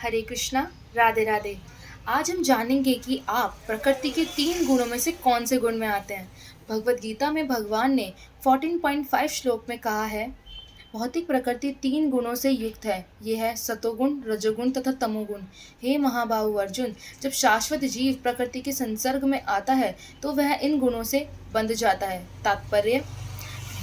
हरे कृष्णा। राधे राधे। आज हम जानेंगे कि आप प्रकृति के 3 गुणों में से कौन से गुण में आते हैं। भगवत गीता में भगवान ने 14.5 श्लोक में कहा है, भौतिक प्रकृति 3 गुणों से युक्त है। ये है सतोगुण, रजोगुण तथा तमोगुण। हे महाबाहु अर्जुन, जब शाश्वत जीव प्रकृति के संसर्ग में आता है तो वह इन गुणों से बंध जाता है। तात्पर्य,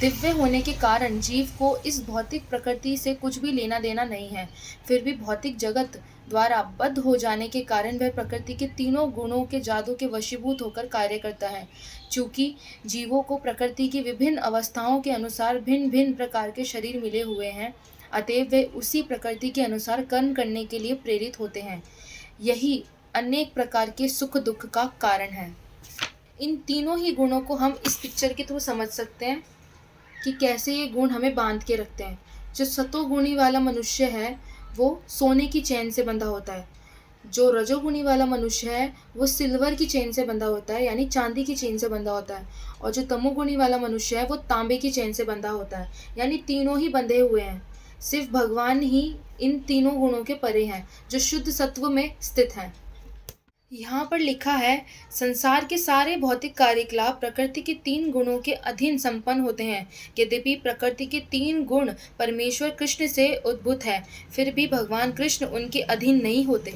दिव्य होने के कारण जीव को इस भौतिक प्रकृति से कुछ भी लेना देना नहीं है। फिर भी भौतिक जगत द्वारा बद्ध हो जाने के कारण वह प्रकृति के तीनों गुणों के जादू के वशीभूत होकर कार्य करता है। चूंकि जीवों को प्रकृति की विभिन्न अवस्थाओं के अनुसार भिन्न भिन्न प्रकार के शरीर मिले हुए हैं, अतएव वे उसी प्रकृति के अनुसार कर्म करने के लिए प्रेरित होते हैं। यही अनेक प्रकार के सुख दुख का कारण है। इन तीनों ही गुणों को हम इस पिक्चर के थ्रू समझ सकते हैं कि कैसे ये गुण हमें बांध के रखते हैं। जो सतोगुणी वाला मनुष्य है वो सोने की चेन से बंधा होता है। जो रजोगुणी वाला मनुष्य है वो सिल्वर की चेन से बंधा होता है, यानी चांदी की चेन से बंधा होता है। और जो तमोगुणी वाला मनुष्य है वो तांबे की चेन से बंधा होता है, यानी तीनों ही बंधे हुए हैं। सिर्फ भगवान ही इन तीनों गुणों के परे हैं, जो शुद्ध सत्व में स्थित हैं। यहाँ पर लिखा है, संसार के सारे भौतिक कार्यकलाप प्रकृति के 3 गुणों के अधीन संपन्न होते हैं। यद्यपि प्रकृति के 3 गुण परमेश्वर कृष्ण से उद्भूत है, फिर भी भगवान कृष्ण उनके अधीन नहीं होते।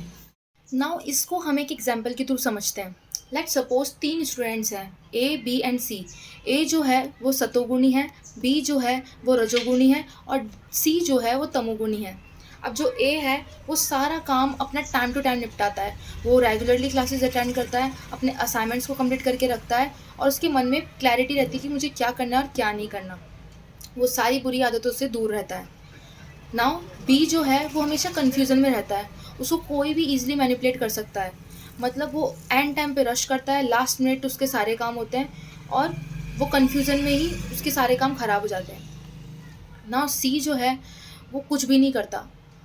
नाउ इसको हम एक एग्जाम्पल के थ्रू समझते हैं। लेट सपोज 3 स्टूडेंट्स हैं, ए बी एंड सी। ए जो है वो सतोगुणी है, बी जो है वो रजोगुणी है और सी जो है वो तमोगुणी है। अब जो ए है वो सारा काम अपना टाइम टू टाइम निपटाता है। वो रेगुलरली क्लासेस अटेंड करता है, अपने असाइनमेंट्स को कंप्लीट करके रखता है और उसके मन में क्लैरिटी रहती है कि मुझे क्या करना है और क्या नहीं करना। वो सारी बुरी आदतों से दूर रहता है। नाउ बी जो है वो हमेशा कन्फ्यूज़न में रहता है। उसको कोई भी ईजिली मैनिपुलेट कर सकता है। मतलब वो एंड टाइम पे रश करता है, लास्ट मिनट उसके सारे काम होते हैं और वो कन्फ्यूज़न में ही उसके सारे काम ख़राब हो जाते हैं। नाउ सी जो है वो कुछ भी नहीं करता।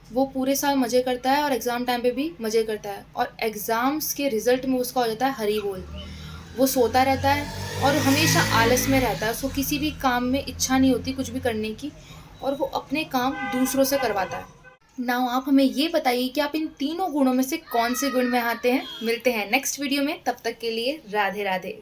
वो पूरे साल मज़े करता है और एग्ज़ाम टाइम पे भी मज़े करता है और एग्ज़ाम्स के रिज़ल्ट में उसका हो जाता है हरी बोल। वो सोता रहता है और हमेशा आलस में रहता है। उसको किसी भी काम में इच्छा नहीं होती कुछ भी करने की और वो अपने काम दूसरों से करवाता है। नाउ आप हमें ये बताइए कि आप इन तीनों गुणों में से कौन से गुण में आते हैं। मिलते हैं नेक्स्ट वीडियो में, तब तक के लिए राधे राधे।